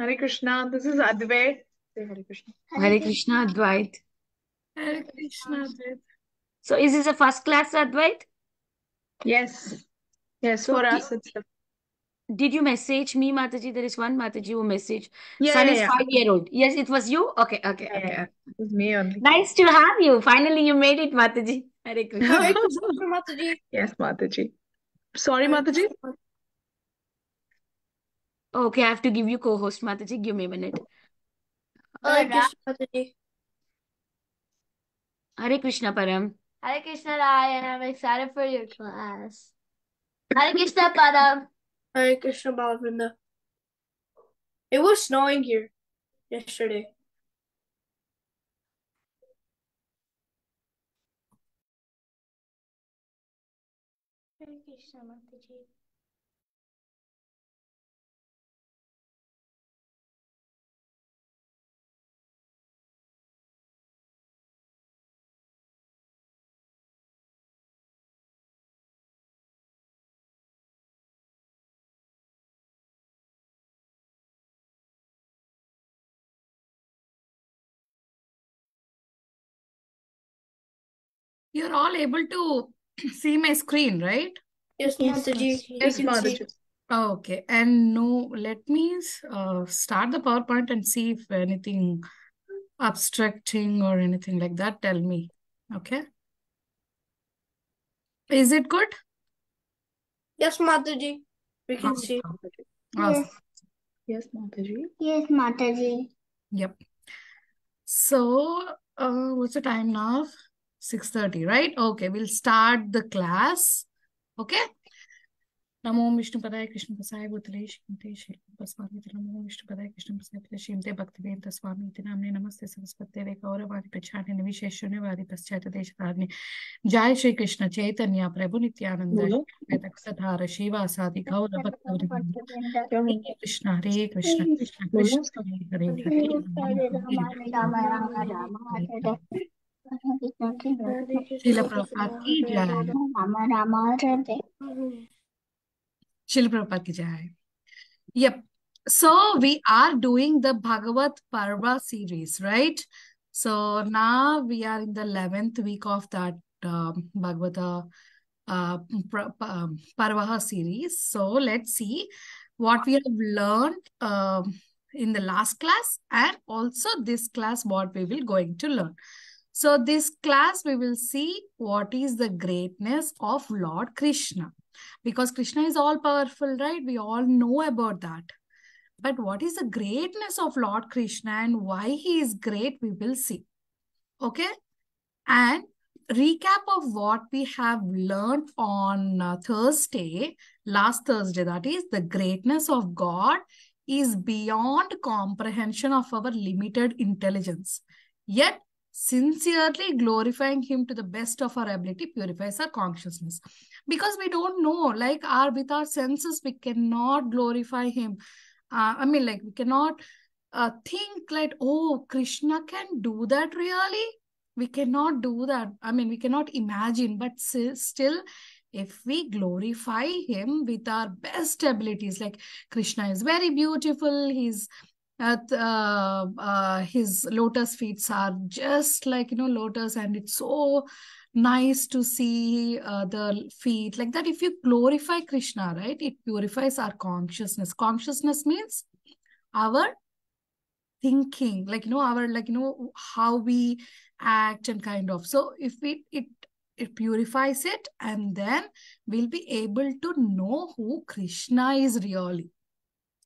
Hare Krishna. This is Advait. Say Hare Krishna. Hare Krishna, Advait. Hare Krishna, Advait. So is this a first class, Advait? Yes. Yes, So for us it's the... did you message me, Mataji? There is one Mataji who messaged. Yeah, Son yeah, is yeah. 5 year old. Yes, it was you? Okay, okay, Yeah, okay, yeah. okay. It was me only. Nice to have you. Finally, you made it, Mataji. Hare Krishna. Hare Krishna, Mataji. Yes, Mataji. Sorry, Hare Mataji. Krishna. Okay, I have to give you co-host, Mataji. Give me a minute. Hare Krishna, Mataji. Hare Krishna, Param. Hare Krishna Rai, and I'm excited for your class. Hare Krishna Padam. Hare Krishna, Balavinda. It was snowing here yesterday. Hare Krishna Mataji. You're all able to see my screen, right? Yes, Mataji. Yes, You can see. Mataji. Okay, and no, let me start the PowerPoint and see if anything abstracting or anything like that. Tell me. Okay. Is it good? Yes, Mataji. We can see. Awesome. Yes, Mataji. Yes, Mataji. Yep. So, what's the time now? 6:30, right? Okay, we'll start the class. Okay. नमो विष्णुपदाय कृष्णप्रसाय भूतले श्रीमते श्रीपस्वामीति नमो विष्णुपदाय कृष्णप्रसाय श्रीमते भक्तिवेदांत स्वामीति नाम्ने नमस्ते सरस्वती वे गौरवाणी प्रचारिणे विशेषण्यवादी पश्चात देशधारिणे जय श्री कृष्ण चैतन्य प्रभु नित्यानंद धार शिवासादि गौर भक्तवृंद हरे कृष्ण कृष्ण कृष्ण हरे हरे शिल प्रभुपाद की जय शिल प्रभुपाद की जय Yep. So we are doing the Bhagavad Parva series, right? So now we are in the 11th week of that Bhagavata Parva series. So let's see what we have learned in the last class and also this class what we will going to learn. So this class we will see what is the greatness of Lord Krishna. Because Krishna is all powerful, right? We all know about that. But what is the greatness of Lord Krishna and why he is great, we will see. Okay? And recap of what we have learned on Thursday, last Thursday, that is the greatness of God is beyond comprehension of our limited intelligence. Yet, sincerely glorifying him to the best of our ability purifies our consciousness. Because we don't know, like with our senses, we cannot glorify him. We cannot think like, oh, Krishna can do that really? We cannot do that. We cannot imagine, but still, if we glorify him with our best abilities, like Krishna is very beautiful, his lotus feet are just like, lotus, and it's so nice to see the feet like that. If you glorify Krishna, right, it purifies our consciousness. Consciousness means our thinking, how we act and kind of. So if it purifies it, and then we'll be able to know who Krishna is really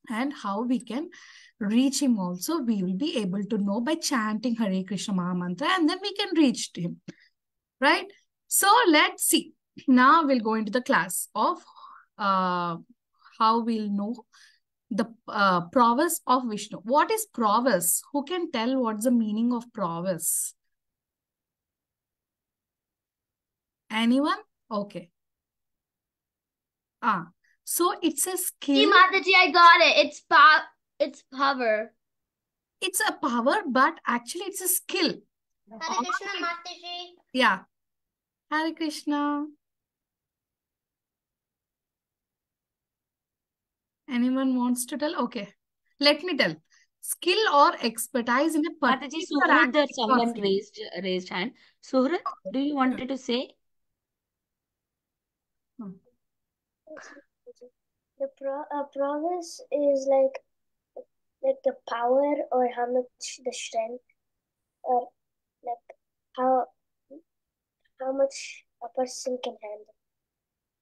and how we can reach him also. We will be able to know by chanting Hare Krishna Maha Mantra, and then we can reach him, right? So let's see. Now we'll go into the class of how we'll know the prowess of Vishnu. What is prowess? Who can tell what's the meaning of prowess? Anyone? Okay. So it's a skill. Hey, Mataji, I got it. It's power. It's a power, but actually it's a skill. Hare Krishna Mataji. Yeah. Hare Krishna. Anyone wants to tell? Okay. Let me tell. Skill or expertise in a Mataji, particular Suhrit, there's act or someone field. raised hand. Suhrit, do you wanted to say? The prowess is like the power or how much the strength or like how much a person can handle.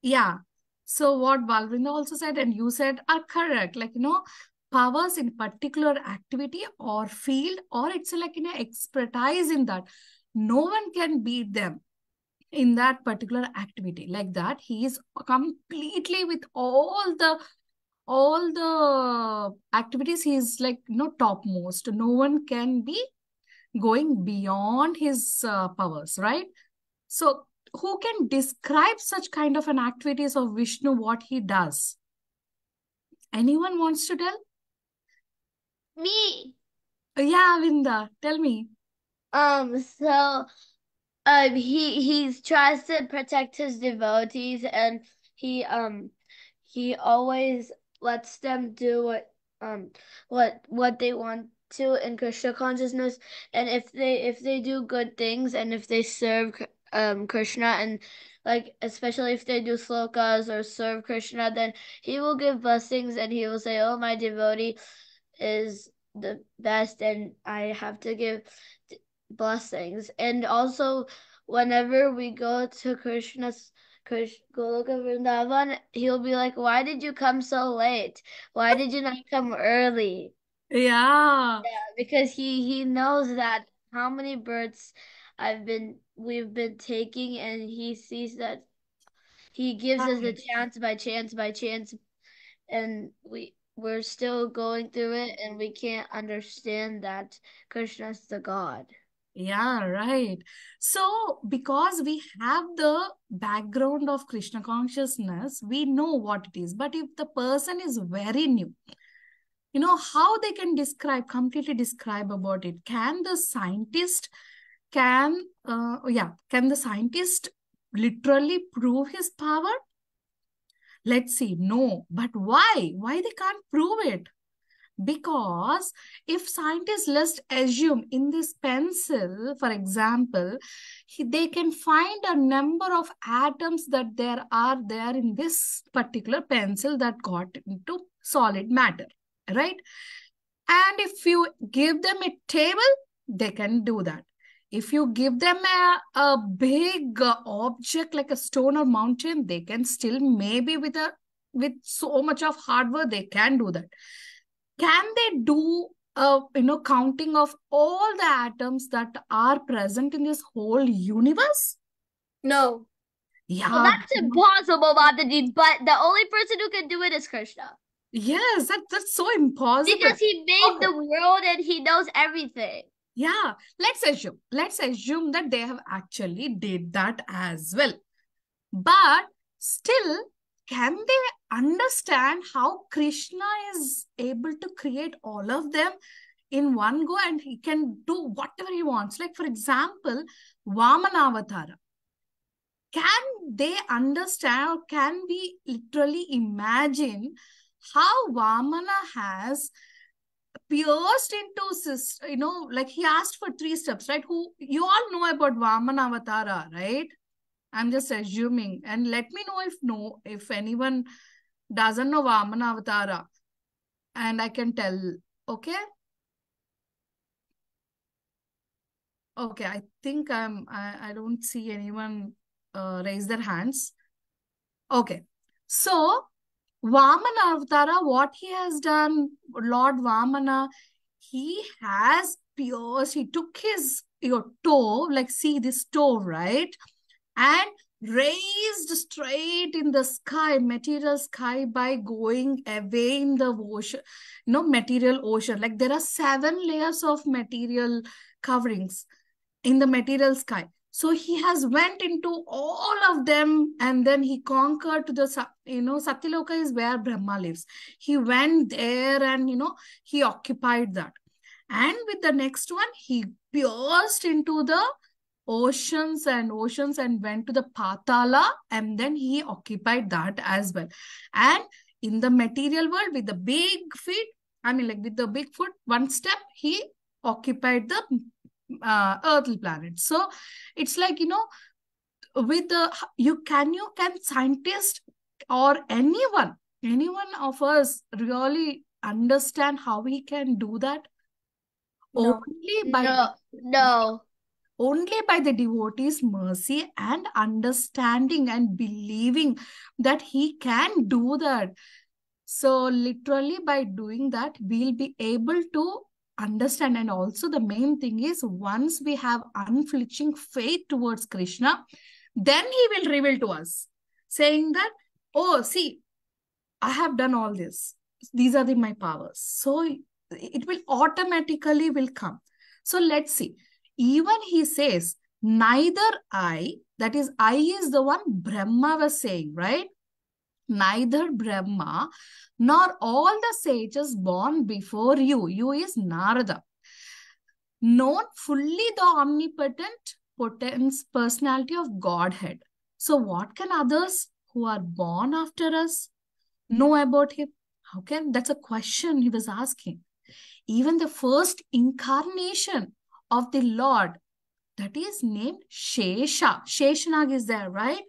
Yeah. So what Balvinda also said and you said are correct. Like, powers in particular activity or field, or it's like expertise in that. No one can beat them in that particular activity. Like that, he is completely with all the activities. He is like topmost. No one can be going beyond his powers, right? So who can describe such kind of an activities of Vishnu, what he does? Anyone wants to tell? Me. Yeah, Vinda, tell me. So he tries to protect his devotees, and he always lets them do what they want to in Krishna consciousness. And if they do good things, and if they serve Krishna, and like especially if they do slokas or serve Krishna, then he will give blessings, and he will say, "Oh, my devotee is the best, and I have to give blessings." And also, whenever we go to Goloka Vrindavan, he'll be like, "Why did you come so late? Why did you not come early?" Yeah. Because he knows that how many births we've been taking, and he sees that he gives us a chance by chance, and we're still going through it, and we can't understand that Krishna's the God. Yeah, right. So, because we have the background of Krishna consciousness, we know what it is. But if the person is very new, how they can completely describe about it? Can the scientist, can the scientist literally prove his power? Let's see. No. But why? Why they can't prove it? Because if scientists, let's assume in this pencil, for example, they can find a number of atoms that there are there in this particular pencil that got into solid matter, right? And if you give them a table, they can do that. If you give them a big object like a stone or mountain, they can still maybe with so much of hard work, they can do that. Can they do counting of all the atoms that are present in this whole universe? No. Yeah. Well, that's impossible, Mataji, but the only person who can do it is Krishna. Yes, that's so impossible. Because he made the world and he knows everything. Yeah, let's assume that they have actually did that as well. But still, can they understand how Krishna is able to create all of them in one go, and he can do whatever he wants? Like, for example, Vamana Avatara. Can they understand, or can we literally imagine how Vamana has pierced into, like he asked for 3 steps, right? Who you all know about Vamana Avatara, right? I'm just assuming, and let me know if anyone doesn't know Vamana Avatara, and I can tell. Okay. Okay, I think I don't see anyone raise their hands. Okay, so Vamana Avatara, what he has done, Lord Vamana, he has pierced, he took your toe, like see this toe, right? And raised straight in the sky, material sky, by going away in the ocean, material ocean. Like there are 7 layers of material coverings in the material sky. So he has went into all of them, and then he conquered to the, Satyaloka is where Brahma lives. He went there and, he occupied that. And with the next one, he pierced into the oceans and went to the Patala, and then he occupied that as well. And in the material world with the big feet, I mean, like with the big foot, one step, he occupied the earthly planet. So it's like, with the, you can scientist or anyone of us really understand how he can do that? No. Only by No. only by the devotee's mercy and understanding and believing that he can do that. So literally by doing that, we'll be able to understand. And also the main thing is, once we have unflinching faith towards Krishna, then he will reveal to us, saying that, oh, see, I have done all this. These are my powers. So it will automatically will come. So let's see. Even he says, neither I, that is, I is the one Brahma was saying, right? Neither Brahma nor all the sages born before you is Narada, known fully the omnipotent personality of Godhead. So what can others who are born after us know about him? How can? That's a question he was asking. Even the first incarnation of the Lord, that is named Shesha. Sheshanag is there, right?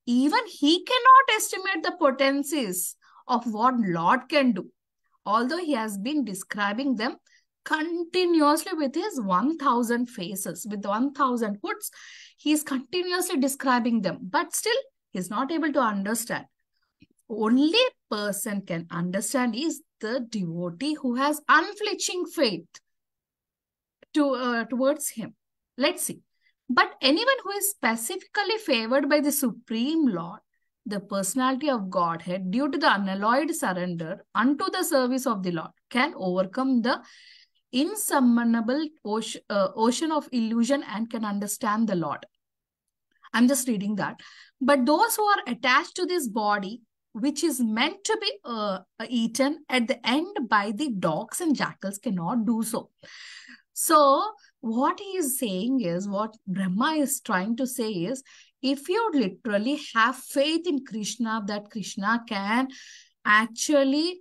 Even he cannot estimate the potencies of what Lord can do, although he has been describing them continuously with his 1,000 faces, with 1,000 hoods. He is continuously describing them, but still he is not able to understand. Only person can understand is the devotee who has unflinching faith towards him. Let's see. But anyone who is specifically favored by the Supreme Lord, the personality of Godhead, due to the unalloyed surrender unto the service of the Lord, can overcome the insubmersible ocean of illusion and can understand the Lord. I'm just reading that. But those who are attached to this body, which is meant to be eaten at the end by the dogs and jackals, cannot do so. So what he is saying is, what Brahma is trying to say is, if you literally have faith in Krishna, that Krishna can actually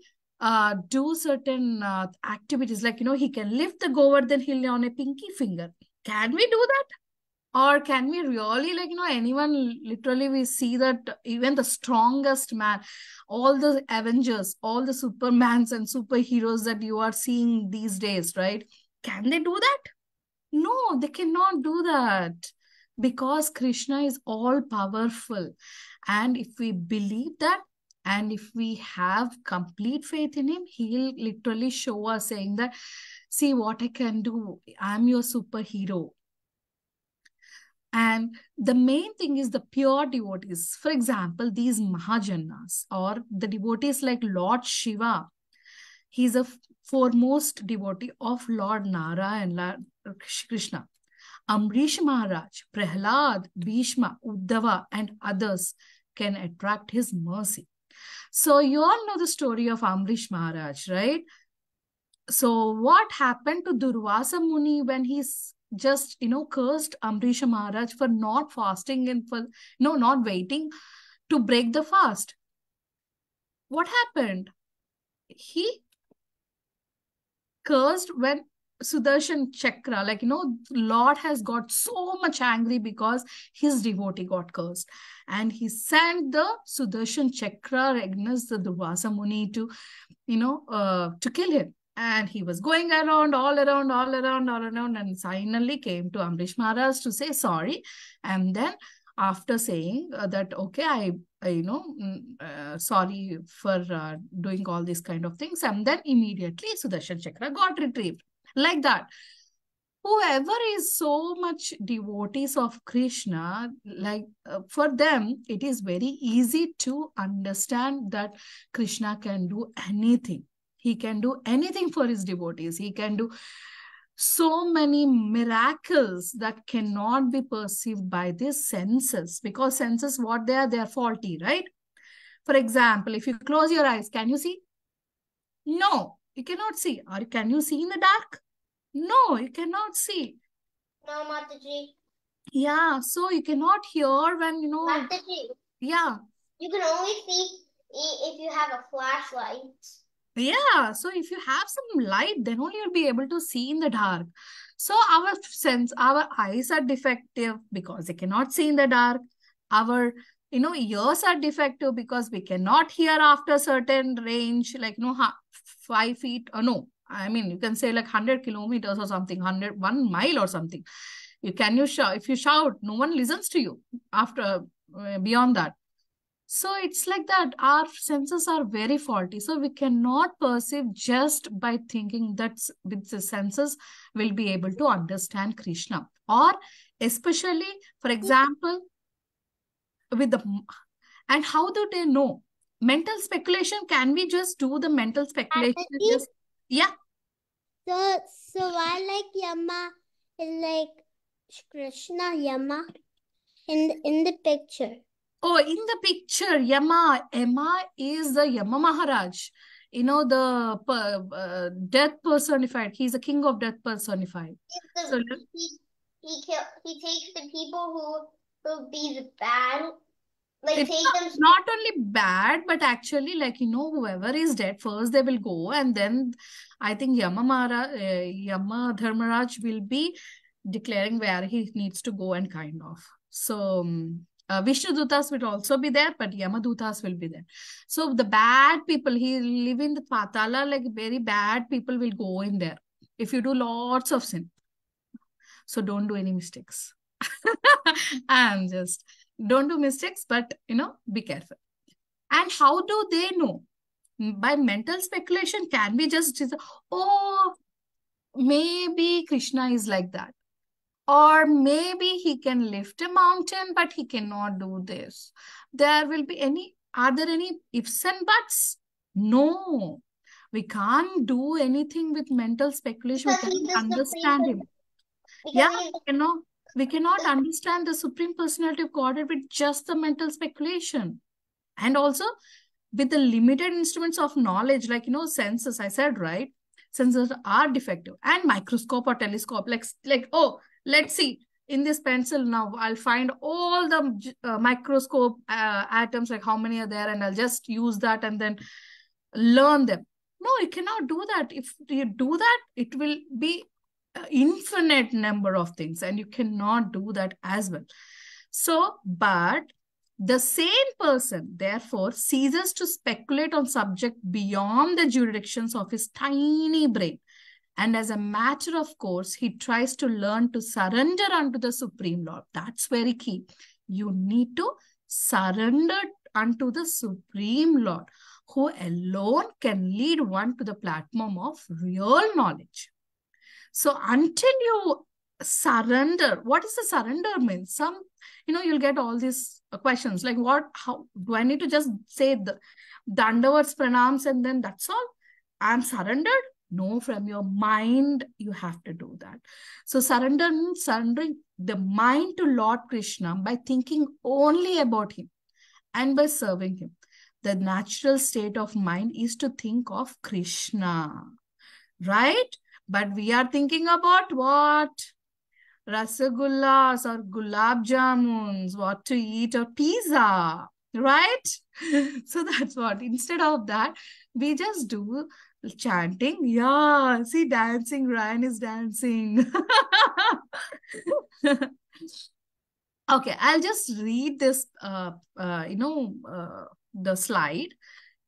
do certain activities, like, he can lift the Govardhan hill on a pinky finger. Can we do that? Or can we really, like, anyone, literally we see that even the strongest man, all the Avengers, all the Supermans and superheroes that you are seeing these days, right? Can they do that? No, they cannot do that, because Krishna is all powerful. And if we believe that, and if we have complete faith in him, he'll literally show us, saying that, see what I can do. I'm your superhero. And the main thing is the pure devotees. For example, these Mahajanas, or the devotees like Lord Shiva. He's a foremost devotee of Lord Nara and Lord Krishna. Amrish Maharaj, Prahlad, Bhishma, Uddhava, and others can attract his mercy. So you all know the story of Amrish Maharaj, right? So what happened to Durvasa Muni when he's just, cursed Amrish Maharaj for not fasting and for, not waiting to break the fast? What happened? He cursed when Sudarshan Chakra, like, Lord has got so much angry because his devotee got cursed. And he sent the Sudarshan Chakra against the Durvasa Muni to, to kill him. And he was going around, all around, and finally came to Amrish Maharaj to say sorry. And then after saying that, okay, sorry for doing all these kind of things. And then immediately Sudarshan Chakra got retrieved. Like that. Whoever is so much devotees of Krishna, like for them, it is very easy to understand that Krishna can do anything. He can do anything for his devotees. He can do so many miracles that cannot be perceived by the senses, because senses, what they are faulty, right? For example, if you close your eyes, can you see? No, you cannot see. Or can you see in the dark? No, you cannot see. No, Mataji. Yeah, so you cannot hear when, Mataji. Yeah. You can only see if you have a flashlight. Yeah, so if you have some light, then only you'll be able to see in the dark. So our eyes are defective because they cannot see in the dark. Our, ears are defective because we cannot hear after certain range, like, 5 feet, or no, I mean, you can say like 100 kilometers or something, 1 mile or something. You shout, if you shout, no one listens to you after, beyond that. So it's like that. Our senses are very faulty. So we cannot perceive just by thinking that with the senses we'll be able to understand Krishna. Or especially, for example, with the, and how do they know? Mental speculation, can we just do the mental speculation? Just, yeah. So I like Yama is like Krishna Yama in the picture. Oh, in the picture, Yama is the Yama Maharaj. The death personified. He's the king of death personified. So He takes the people who be the bad, like it's take them. not only bad, but actually, like, whoever is dead first, they will go, and then I think Yama Dharmaraj will be declaring where he needs to go and kind of. So Vishnu Dutas will also be there, but Yama Dutas will be there. So the bad people, he live in the Patala, like very bad people will go in there if you do lots of sin. So don't do any mistakes. I'm just, don't do mistakes, but be careful. And how do they know? By mental speculation, can we just say, oh, maybe Krishna is like that? Or maybe he can lift a mountain, but he cannot do this. Are there any ifs and buts? No. We can't do anything with mental speculation. We can't understand him. Yeah, we cannot understand the Supreme Personality of Godhead with just the mental speculation. And also with the limited instruments of knowledge, like, senses, I said, right? Senses are defective. And microscope or telescope, like, oh, let's see, in this pencil now, I'll find all the microscope atoms, like how many are there, and I'll just use that and then learn them. No, you cannot do that. If you do that, it will be infinite number of things, and you cannot do that as well. So, but the same person, therefore, ceases to speculate on subject beyond the jurisdictions of his tiny brain. And as a matter of course, he tries to learn to surrender unto the Supreme Lord. That's very key. You need to surrender unto the Supreme Lord, who alone can lead one to the platform of real knowledge. So until you surrender, what does the surrender mean? You'll get all these questions like, how do I need to just say the Dandavats pranams and then that's all? I'm surrendered? No, from your mind, you have to do that. So surrender means surrendering the mind to Lord Krishna by thinking only about him and by serving him. The natural state of mind is to think of Krishna, right? But we are thinking about what? Rasagullas or gulab jamuns, what to eat, or pizza, right? So that's what. Instead of that, we just do chanting. Yeah, see, dancing. Ryan is dancing. Okay, I'll just read this, the slide.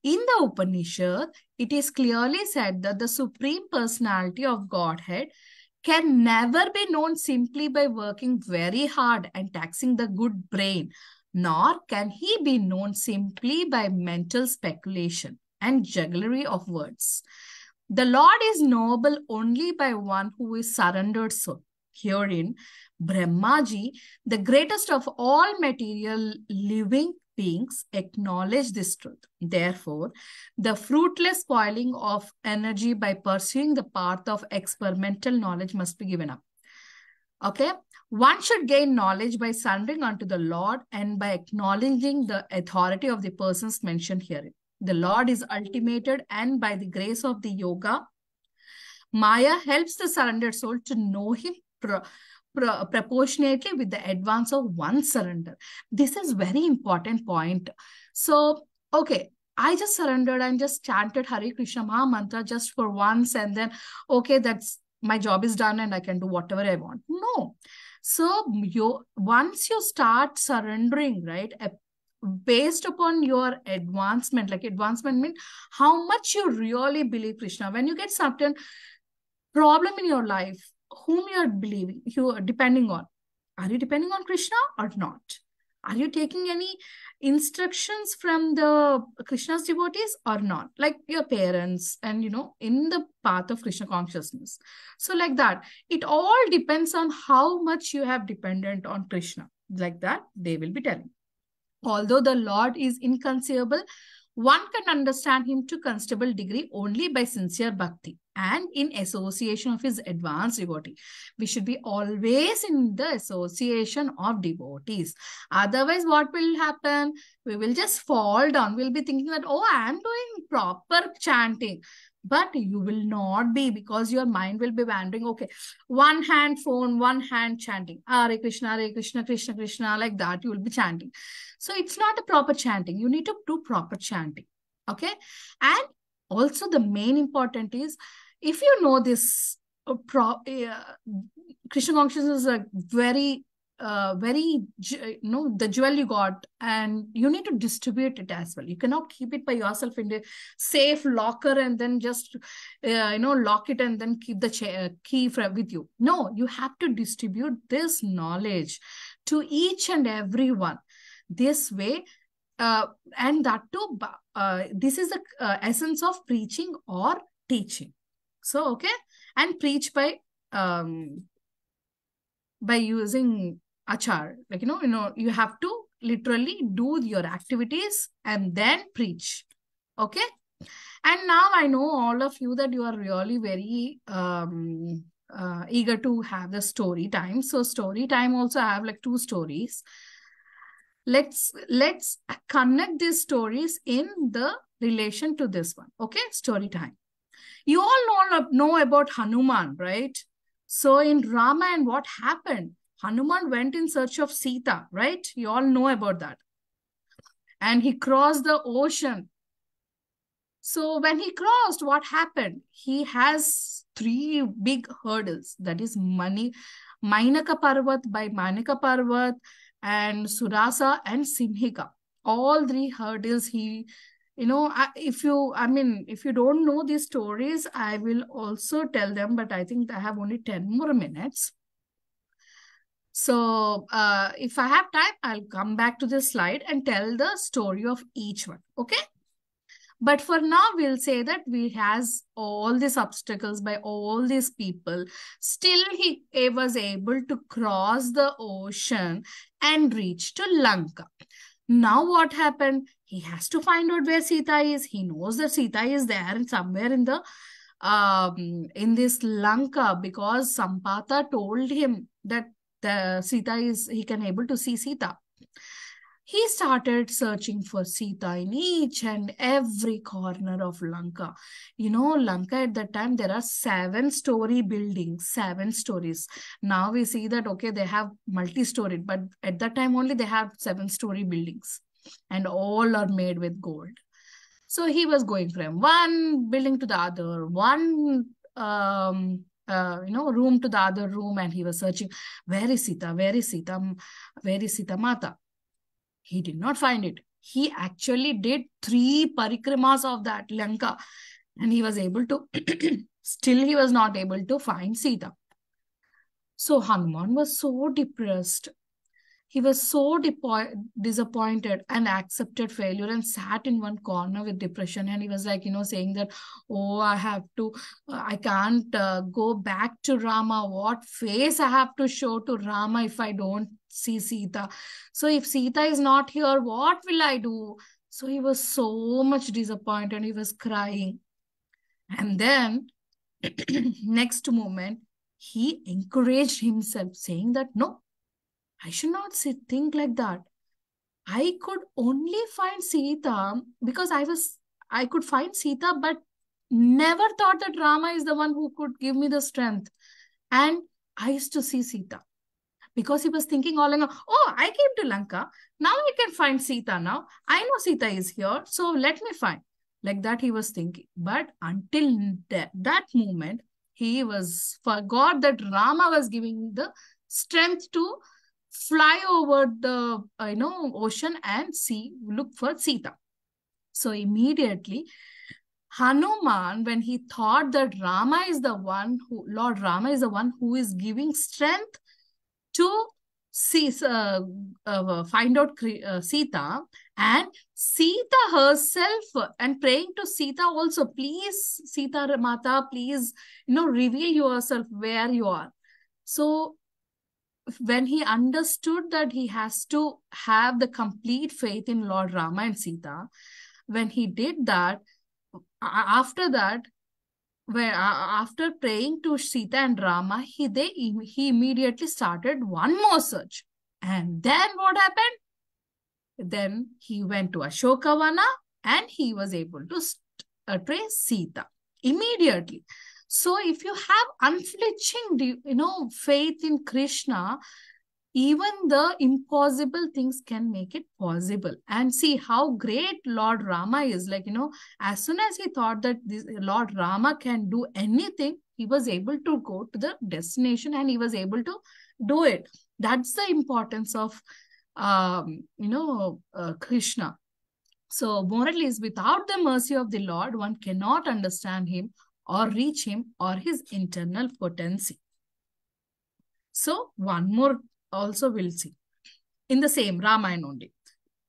In the Upanishad, it is clearly said that the Supreme Personality of Godhead can never be known simply by working very hard and taxing the good brain, nor can he be known simply by mental speculation and jugglery of words. The Lord is knowable only by one who is surrendered soul. Herein, Brahmaji, the greatest of all material living beings, acknowledge this truth. Therefore, the fruitless spoiling of energy by pursuing the path of experimental knowledge must be given up. Okay? One should gain knowledge by surrendering unto the Lord and by acknowledging the authority of the persons mentioned herein. The Lord is ultimated, and by the grace of the yoga, Maya helps the surrendered soul to know him proportionately with the advance of one's surrender. This is very important point. So, okay, I just surrendered and just chanted Hare Krishna Maha Mantra just for once, and then, okay, that's my job is done and I can do whatever I want. No. So once you start surrendering, right, based upon your advancement, like advancement means how much you really believe Krishna. When you get certain problem in your life, whom you are believing, you are depending on. Are you depending on Krishna or not? Are you taking any instructions from the Krishna's devotees or not? Like your parents and, in the path of Krishna consciousness. So like that, it all depends on how much you have dependent on Krishna. Like that, they will be telling. Although the Lord is inconceivable, one can understand him to considerable degree only by sincere bhakti and in association of his advanced devotee. We should be always in the association of devotees. Otherwise, what will happen? We will just fall down. We'll be thinking that, oh, I am doing proper chanting. But you will not be, because your mind will be wandering. Okay, one hand phone, one hand chanting. Hare Krishna, Krishna Krishna, like that you will be chanting. So it's not a proper chanting. You need to do proper chanting. Okay. And also the main important is, if you know this, Krishna consciousness is a very, the jewel you got, and you need to distribute it as well. You cannot keep it by yourself in the safe locker and then just, lock it and then keep the key with you. No, you have to distribute this knowledge to each and every one. This way, and that too, this is the essence of preaching or teaching. So, okay, and preach by using achar. Like, you have to literally do your activities and then preach. Okay. And now I know all of you that you are really very eager to have the story time. So story time also, I have like 2 stories. Let's connect these stories in the relation to this one. Okay, story time. You all know about Hanuman, right? So in Ramayana, what happened? Hanuman went in search of Sita, right? You all know about that. And he crossed the ocean. So when he crossed, what happened? He has 3 big hurdles. That is Mainaka Parvat by Mainaka Parvat, and Surasa and Simhika. All 3 hurdles he, if you don't know these stories, I will also tell them, but I think I have only 10 more minutes. So if I have time, I'll come back to this slide and tell the story of each one. Okay. But for now, we'll say that we has all these obstacles by all these people. Still, he was able to cross the ocean and reach to Lanka. Now what happened? He has to find out where Sita is. He knows that Sita is there somewhere in the in this Lanka, because Sampata told him that the Sita is, he can able to see Sita. He started searching for Sita in each and every corner of Lanka. Lanka at that time, there are 7-story buildings, 7 stories. Now we see that, okay, they have multi-storied, but at that time only they have 7-story buildings, and all are made with gold. So he was going from one building to the other, one room to the other room, and he was searching, where is Sita? Where is Sita? Where is Sita Mata? He did not find it. He actually did 3 parikramas of that Lanka, and he was able to, still he was not able to find Sita. So Hanuman was so depressed. He was so disappointed and accepted failure and sat in one corner with depression. And he was like, saying that, oh, I can't go back to Rama. What face I have to show to Rama if I don't see Sita? So if Sita is not here, what will I do? So he was so much disappointed. He was crying. And then next moment, he encouraged himself, saying that, no, I should not think like that. I could only find Sita because I could find Sita, but never thought that Rama is the one who could give me the strength. And I used to see Sita. Because he was thinking all along, oh, I came to Lanka. Now I can find Sita now. I know Sita is here. So let me find. Like that he was thinking. But until that moment, he was forgot that Rama was giving the strength to fly over the ocean and look for Sita. So immediately Hanuman, when he thought that Lord Rama is the one who is giving strength to find out Sita, and Sita herself, and praying to Sita also, please, Sita Mata, please, reveal yourself where you are. So when he understood that he has to have the complete faith in Lord Rama and Sita, when he did that, after that, after praying to Sita and Rama, he immediately started one more search. And then what happened? Then he went to Ashokavana and he was able to trace Sita immediately. So if you have unflinching, faith in Krishna, even the impossible things can make it possible. And see how great Lord Rama is. Like, as soon as he thought that Lord Rama can do anything, he was able to go to the destination and he was able to do it. That's the importance of, Krishna. So moral is, without the mercy of the Lord, one cannot understand him or reach him or his internal potency. So one more also we'll see in the same Ramayana only.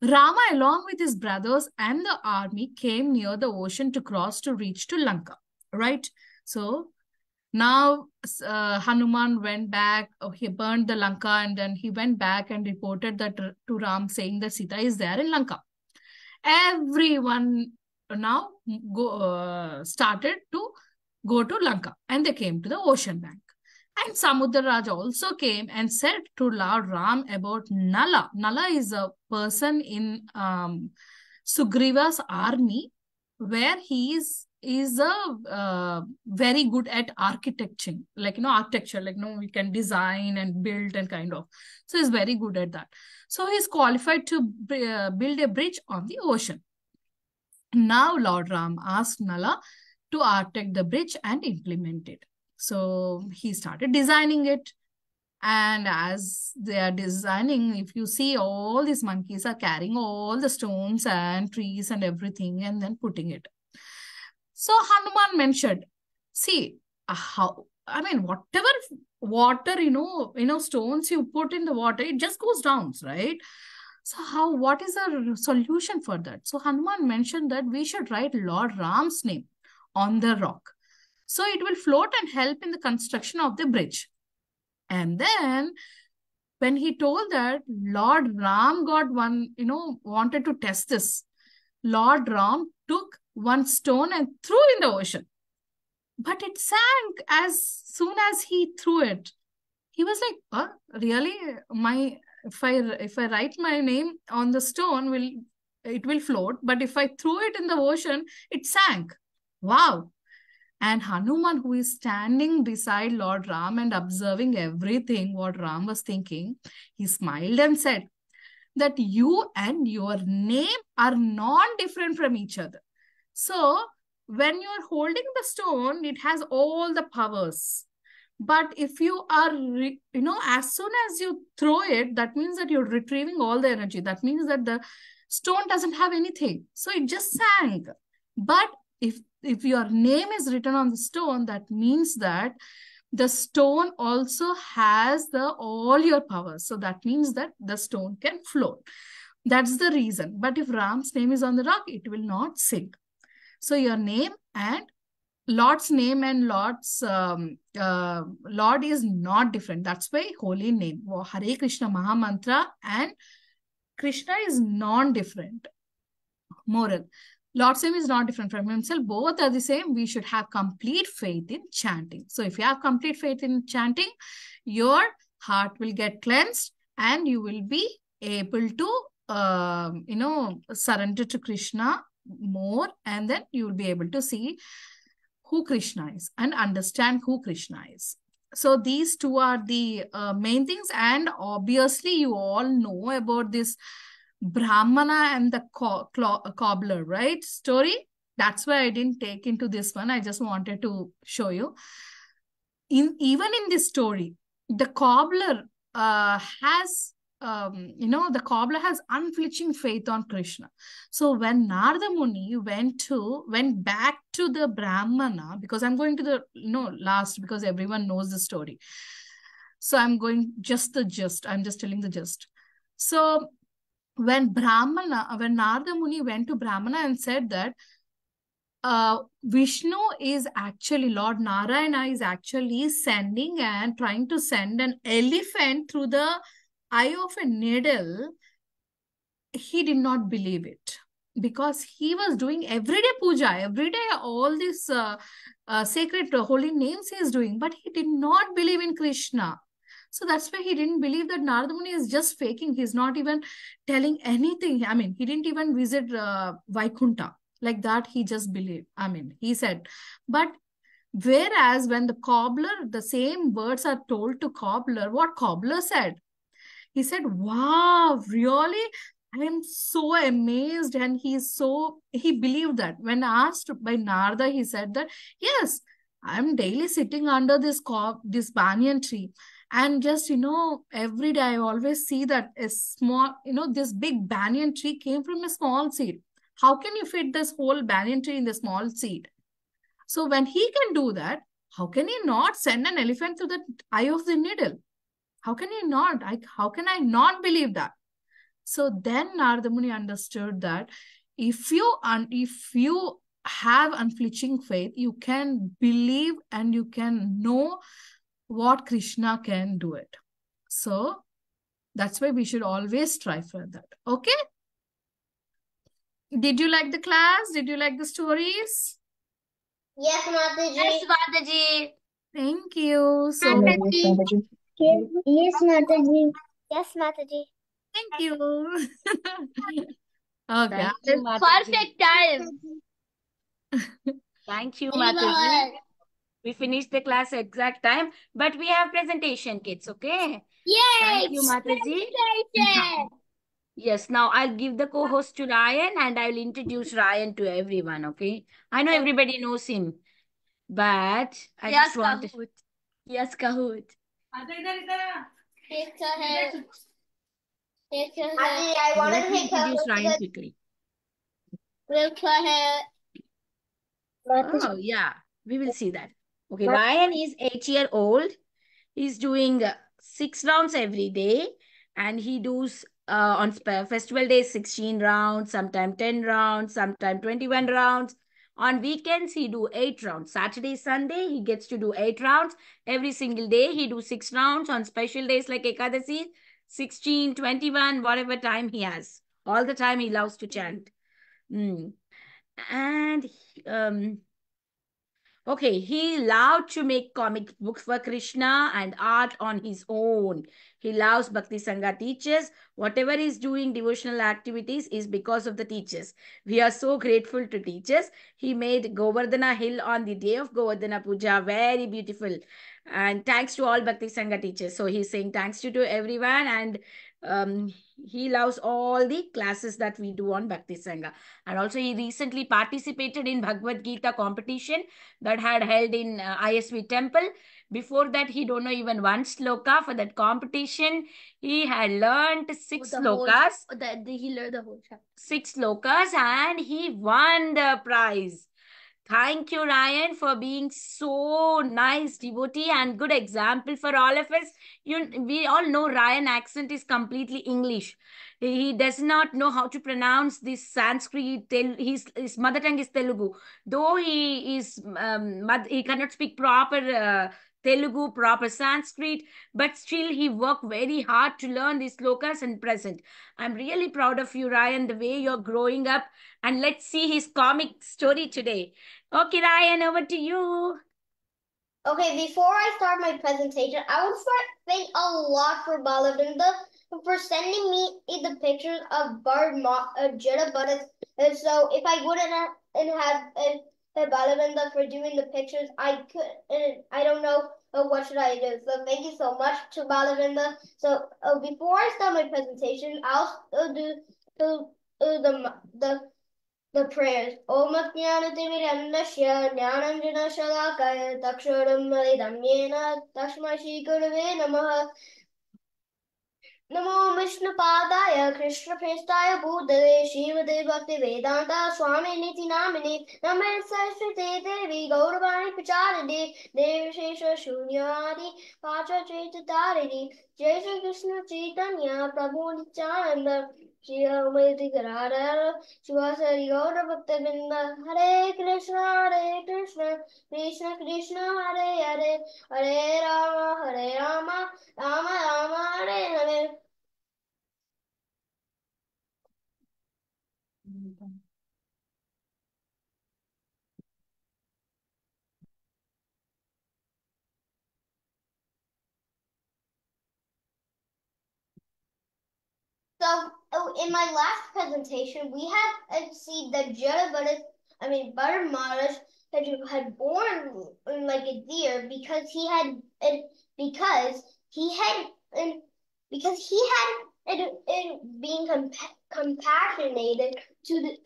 Rama, along with his brothers and the army, came near the ocean to cross to reach to Lanka, right? So now Hanuman went back, he burned the Lanka, and then he went back and reported that to Ram, saying that Sita is there in Lanka. Everyone now started to go to Lanka, and they came to the ocean bank. And Samudraraj also came and said to Lord Ram about Nala. Nala is a person in Sugriva's army, where he is very good at architecture, we can design and build and kind of. So he's very good at that. So he's qualified to build a bridge on the ocean. Now Lord Ram asked Nala to architect the bridge and implement it. So he started designing it. And as they are designing, if you see, all these monkeys are carrying all the stones and trees and everything and then putting it. So Hanuman mentioned, see, whatever water, stones you put in the water, it just goes down, right? So what is the solution for that? So Hanuman mentioned that we should write Lord Ram's name on the rock. So it will float and help in the construction of the bridge. And then when he told that, Lord Ram got one, wanted to test this. Lord Ram took one stone and threw in the ocean. But it sank as soon as he threw it. He was like, really? If I write my name on the stone, it will float. But if I threw it in the ocean, it sank. Wow. And Hanuman, who is standing beside Lord Ram and observing everything what Ram was thinking, he smiled and said that you and your name are non-different from each other. So when you are holding the stone, it has all the powers. But if you are, as soon as you throw it, that means that you're retrieving all the energy. That means that the stone doesn't have anything. So it just sank. But if your name is written on the stone, that means that the stone also has all your powers. So that means that the stone can float. That's the reason. But if Ram's name is on the rock, it will not sink. So your name and Lord's name and Lord's Lord is not different. That's why holy name, Hare Krishna Maha Mantra, and Krishna is non-different. Moral. Lord's name is not different from himself. Both are the same. We should have complete faith in chanting. So if you have complete faith in chanting, your heart will get cleansed and you will be able to, surrender to Krishna more. And then you will be able to see who Krishna is and understand who Krishna is. So these two are the main things. And obviously, you all know about this Brahmana and the cobbler, right? Story. That's why I didn't take into this one. I just wanted to show you. Even in this story, the cobbler has the cobbler has unflinching faith on Krishna. So when Narada Muni went back to the Brahmana, because I'm going to the last, because everyone knows the story. So I'm going just the gist. I'm just telling the gist. So when Narada Muni went to Brahmana and said that Vishnu is actually, Lord Narayana is actually sending and trying to send an elephant through the eye of a needle, he did not believe it, because he was doing everyday puja, every day all these sacred holy names he is doing, but he did not believe in Krishna. So that's why he didn't believe that Narada Muni is just faking. He's not even telling anything. I mean, he didn't even visit Vaikunta. Like that, he just believed. I mean, he said. But whereas when the cobbler, the same words are told to cobbler, what cobbler said? He said, wow, really? I am so amazed. And he believed that. When asked by Narada, he said that, yes, I'm daily sitting under this banyan tree. And just, every day I always see that a small, this big banyan tree came from a small seed. How can you fit this whole banyan tree in the small seed? So when he can do that, how can he not send an elephant through the eye of the needle? How can he not? How can I not believe that? So then Narada Muni understood that if you have unflinching faith, you can believe and you can know what Krishna can do it. So that's why we should always strive for that. Okay? Did you like the class? Did you like the stories? Yes, Mataji. Yes, Mataji. Thank you. So Mataji. Yes, Mataji. Yes, Mataji. thank you. Okay. Thank you, Mataji. Perfect time. Thank you, Mataji. We finished the class exact time, but we have presentation, kids, okay? Yay! Thank you, Mataji. Yes, now I'll give the co-host to Ryan and I'll introduce Ryan to everyone, okay? I know everybody knows him, but I just want to... Yes, Kahoot. I want Let to me take introduce Ryan quickly. Oh, yeah, we will see that. Okay, Ryan is 8-year-old. He's doing 6 rounds every day, and he does on festival days 16 rounds, sometimes 10 rounds, sometimes 21 rounds. On weekends, he do 8 rounds. Saturday, Sunday, he gets to do 8 rounds. Every single day, he do 6 rounds. On special days like Ekadasi, 16, 21, whatever time he has. All the time he loves to chant. And okay, he loved to make comic books for Krishna and art on his own. He loves Bhakti Sangha teachers. Whatever he's doing, devotional activities is because of the teachers. We are so grateful to teachers. He made Govardhana Hill on the day of Govardhana Puja very beautiful. And thanks to all Bhakti Sangha teachers. So he's saying thanks to everyone, and he loves all the classes that we do on Bhakti Sangha. And also he recently participated in Bhagavad Gita competition that had held in ISV temple. Before that, he don't know even one sloka. For that competition, he had learned 6 slokas. He learned the whole chapter. 6 slokas and he won the prize. Thank you, Ryan, for being so nice devotee and good example for all of us. We all know Ryan accent is completely English. He does not know how to pronounce this Sanskrit. His mother tongue is Telugu. Though he cannot speak proper Telugu, proper Sanskrit, but still he worked very hard to learn these slokas and present. I'm really proud of you, Ryan, the way you're growing up. And let's see his comic story today. Okay, Ryan, over to you. Okay, before I start my presentation, I would thank a lot for Balavinda for sending me the pictures of Jada Bharat. And so if I wouldn't have Balavinda for doing the pictures, I don't know what should I do? So thank you so much to Balavinda. So before I start my presentation, I'll do the prayers. Om Jnanatimirandasya Jnananjana Shalakaya Taksharam Malidam Yena Tashma Shri Gurave Namaha. नमो विष्णुपादाय कृष्णप्रेष्ठाय भूतले श्रीमते भक्तिवेदान्त स्वामिनिति नामिने नमः सरस्वती देवी गौरवाणी प्रचारिणे देवशेष शून्यादि पाचचैततारिणे जय श्री कृष्ण चैतन्य प्रभु नित्यानंद श्री अद्वैत गदाधर शिवासादि गौर भक्तवृंद हरे Krishna Krishna Krishna Hare Hare Hare Ram Ram Ram Hare Hare. So, in my last presentation, we had seen that Bharat Maharaj had born like a deer because he had being compassionated to the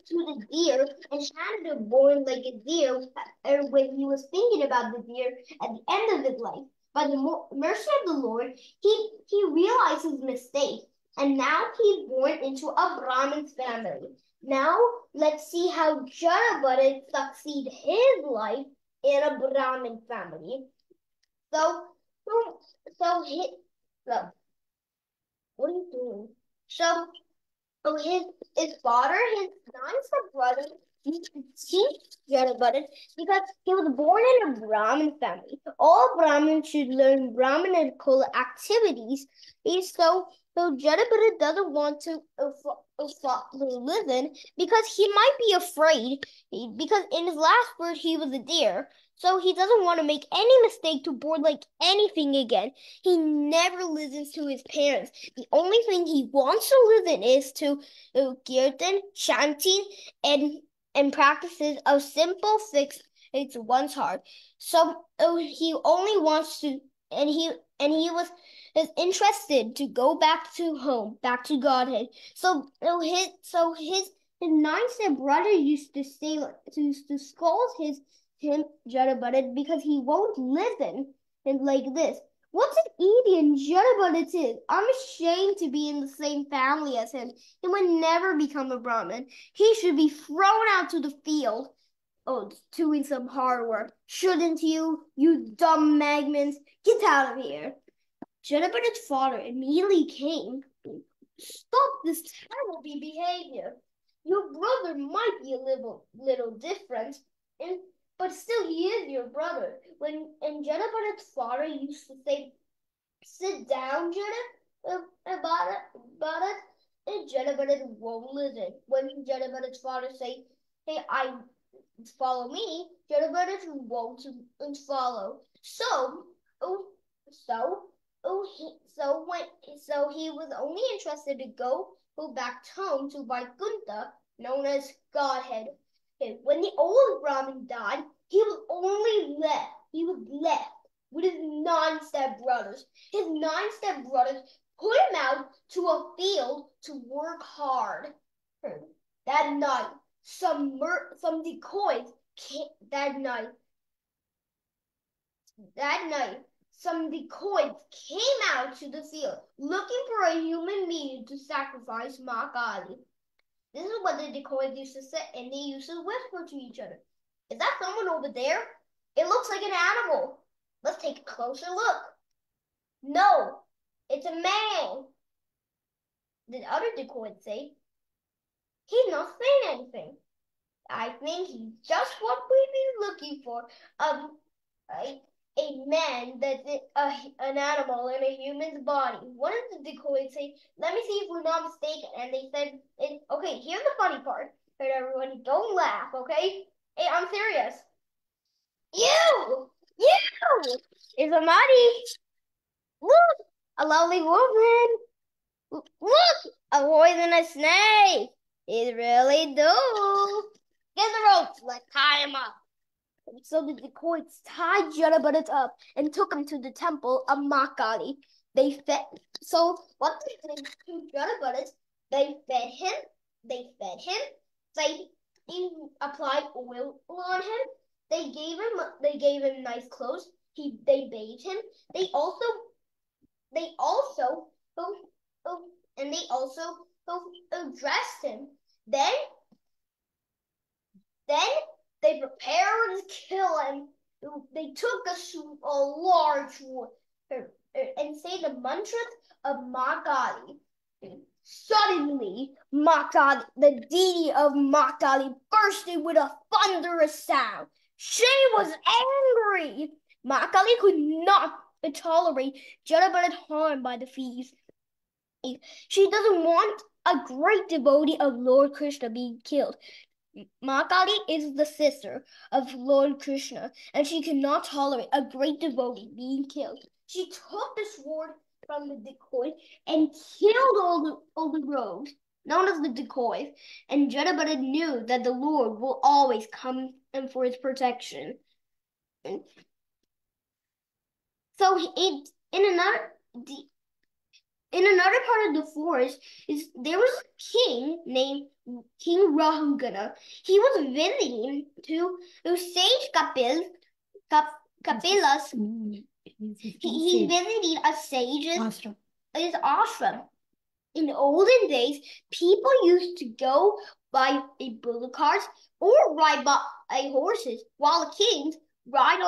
deer and had to born like a deer when he was thinking about the deer at the end of his life. By the mercy of the Lord, he realized his mistake. And now he's born into a Brahmin family. Now let's see how Jada Bharat succeed his life in a Brahmin family. So what are you doing? So his father, his non-step-brother, he teach Jada Bharat because he was born in a Brahmin family. All Brahmins should learn Brahminical activities. So Jada Bharat doesn't want to listen because he might be afraid because in his last birth he was a deer. So he doesn't want to make any mistake to board like anything again. He never listens to his parents. The only thing he wants to listen is to kirtan, chanting, and practices of simple fix it's one's heart. So he only wants to, and he is interested to go back to home, back to Godhead. So his nine-step brother used to say to scold him Jada Bharat because he won't listen and like this. What's an Indian Jada Bharat is? I'm ashamed to be in the same family as him. He would never become a Brahmin. He should be thrown out to the field. Oh, doing some hard work. Shouldn't you? You dumb magmans. Get out of here. Jada Bharat's father immediately came. Stop this terrible behavior. Your brother might be a little different, but still he is your brother. And Jada Bharat's father used to say, "Sit down, Jada Bharat," and Jada Bharat won't listen. When Jada Bharat's father say, "Hey, follow me," Jada Bharat won't follow. So he was only interested to go back home to Vaikuntha, known as Godhead. When the old Brahmin died, he was left with his nine-step brothers. His nine-step brothers put him out to a field to work hard. That night, some decoys came. Some decoys came out to the field looking for a human being to sacrifice Ma Kali. This is what the decoys used to say, and they used to whisper to each other. "Is that someone over there? It looks like an animal. Let's take a closer look." "No, it's a man." The other decoys say, "He's not saying anything. I think he's just what we've been looking for. A man that's an animal in a human's body." One of the decoys say, "Let me see if we're not mistaken." And they said, "Okay, here's the funny part. But everyone, don't laugh, okay? Hey, I'm serious. You is a Madi. Look, a lovely woman. Look, a poisonous snake. It really do. Get the ropes. Let's tie him up." So the dacoits tied Jada Bharat up and took him to the temple of Makali. They fed. So what they did to Jada Bharat? They fed him. They applied oil on him. They gave him nice clothes. They bathed him. They also dressed him. Then they prepared to kill him. They took a large sword and say the mantras of Makali. Suddenly, Makali, the deity of Makali, bursted with a thunderous sound. She was angry. Makali could not tolerate Jada Bharat harmed by the thieves. She doesn't want a great devotee of Lord Krishna being killed. Makali is the sister of Lord Krishna, and she cannot tolerate a great devotee being killed. She took the sword from the dacoit and killed all the rogues, known as the dacoits, and Jada Bharat knew that the Lord will always come in for his protection. So in another part of the forest there was a king named King Rahugana. He was visiting to sage Kapilas. He visited a sage's ashram. In the olden days, people used to go by bullock carts or ride by horses, while the kings ride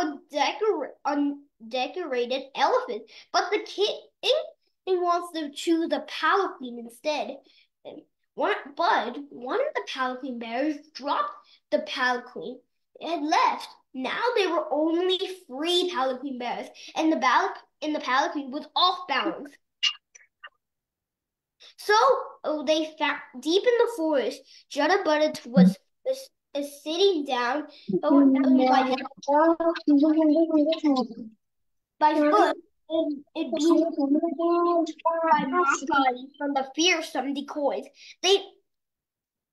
on decorated elephants. But the king wants to choose a palanquin instead. But one of the palanquin bearers dropped the palanquin and left. Now there were only 3 palanquin bearers, and the palanquin was off balance. So they found deep in the forest. Jada Bharat was sitting down by foot. It being by Makali from the fearsome dacoits. The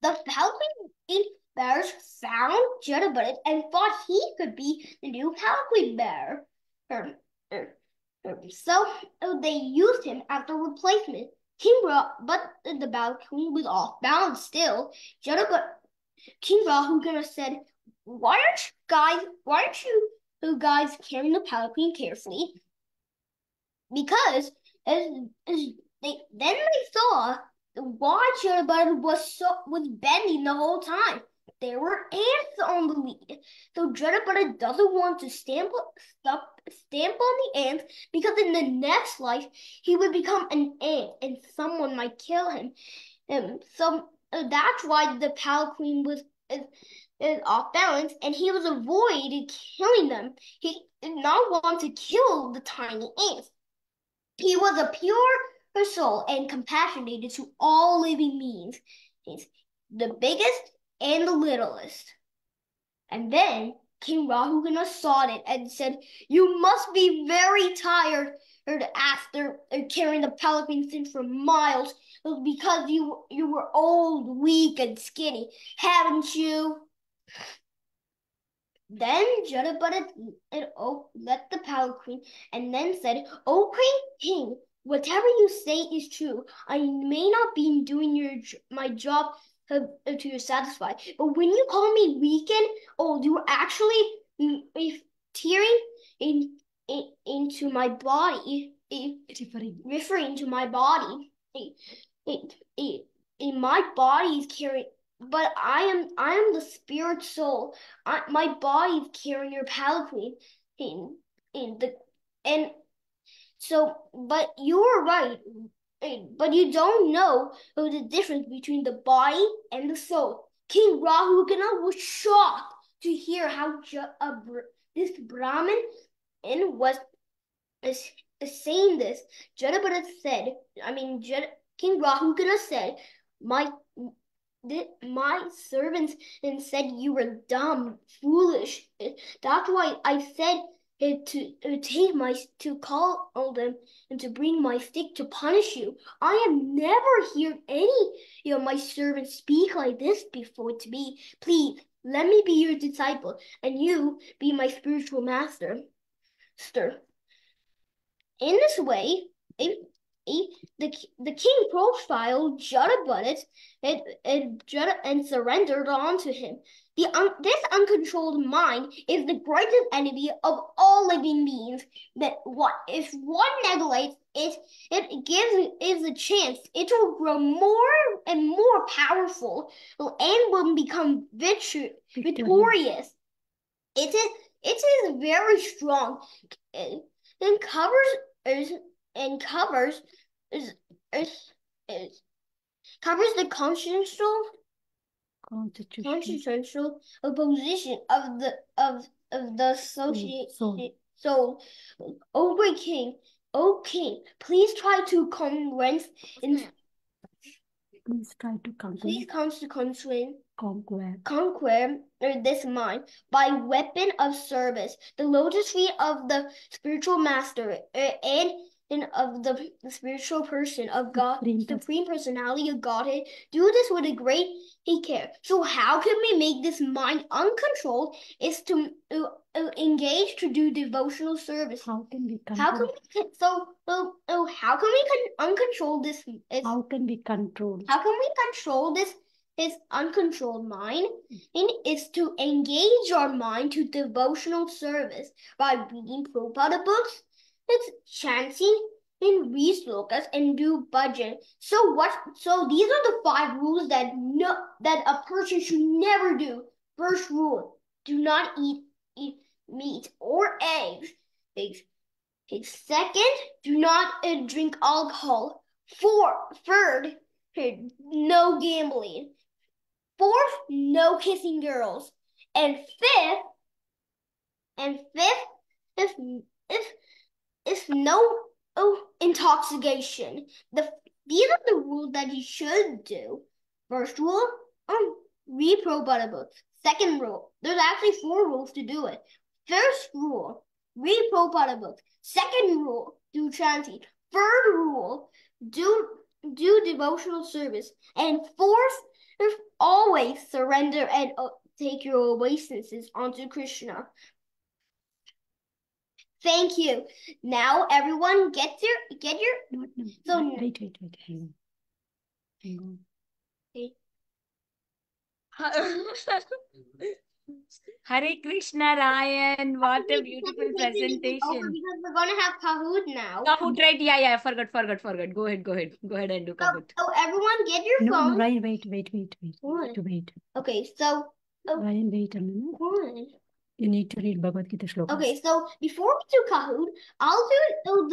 palanquin bearers found Jada Bharat and thought he could be the new palanquin bearer. So they used him as a replacement. But the palanquin was off balance still. King Rahugana said, "Why aren't you guys carrying the palanquin carefully?" Because then they saw why Jada Bharat was bending the whole time. There were ants on the lead. So Jada Bharat doesn't want to stamp on the ants, because in the next life he would become an ant and someone might kill him. So that's why the palanquin was off balance, and he was avoiding killing them. He did not want to kill the tiny ants. He was a pure soul and compassionated to all living beings, the biggest and the littlest. And then King Rahugana saw it and said, "You must be very tired after carrying the palanquin for miles. It was because you were old, weak, and skinny, haven't you?" Then Jada Bharat let the palanquin and then said, "O King, whatever you say is true. I may not be doing my job to your satisfied, but when you call me weak and old, you are actually tearing into my body, referring to my body. My body is carrying. But I am the spirit soul. My body is carrying your palanquin, but you are right. But you don't know the difference between the body and the soul." King Rahugana was shocked to hear how this Brahmin was saying this. Jada Bharat said, King Rahugana said, my servants and said you were dumb, foolish. That's why I said to call on them and to bring my stick to punish you. I have never heard any my servants speak like this before to me. Please Let me be your disciple, and you be my spiritual master. In this way, the king profiled Jada Bharat and surrendered onto him. This uncontrolled mind is the greatest enemy of all living beings. That if one neglects it, it gives a chance it will grow more and more powerful and will become victorious. It is very strong and covers the constitutional opposition of the association. So, O king, please try to convince conquer this mind by weapon of service, the lotus feet of the spiritual master and of the spiritual person of God, Supreme Personality of Godhead. Do this with a great care. So how can we make this mind uncontrolled? Is to engage to do devotional service. How can we control this? How can we control this? His uncontrolled mind is to engage our mind to devotional service by reading Prabhupada books, chanting, and read slokas and do bhajan. So these are the 5 rules that a person should never do. First rule: do not eat meat or eggs. Second, do not drink alcohol. Third, no gambling. Fourth, no kissing girls. And fifth, if no intoxication. These are the rules that you should do. First rule, read Prabhupada books. Second rule, there's actually 4 rules to do it. First rule, read Prabhupada books. Second rule, do chanting. Third rule, do devotional service. And fourth, always surrender and take your obeisances onto Krishna. Thank you. Now everyone get your No. So Wait. Hang on. Okay. Hare Krishna, Ryan. What a beautiful presentation. Because we're gonna have Kahoot now. Kahoot, right? Yeah. Forgot. Go ahead and do Kahoot. So everyone get your phone. No, Ryan, wait. What? To wait. Okay, so Ryan, wait a minute. what? You need to read Bhagavad Gita shlokas. Okay, so before we do Kahoot, I'll do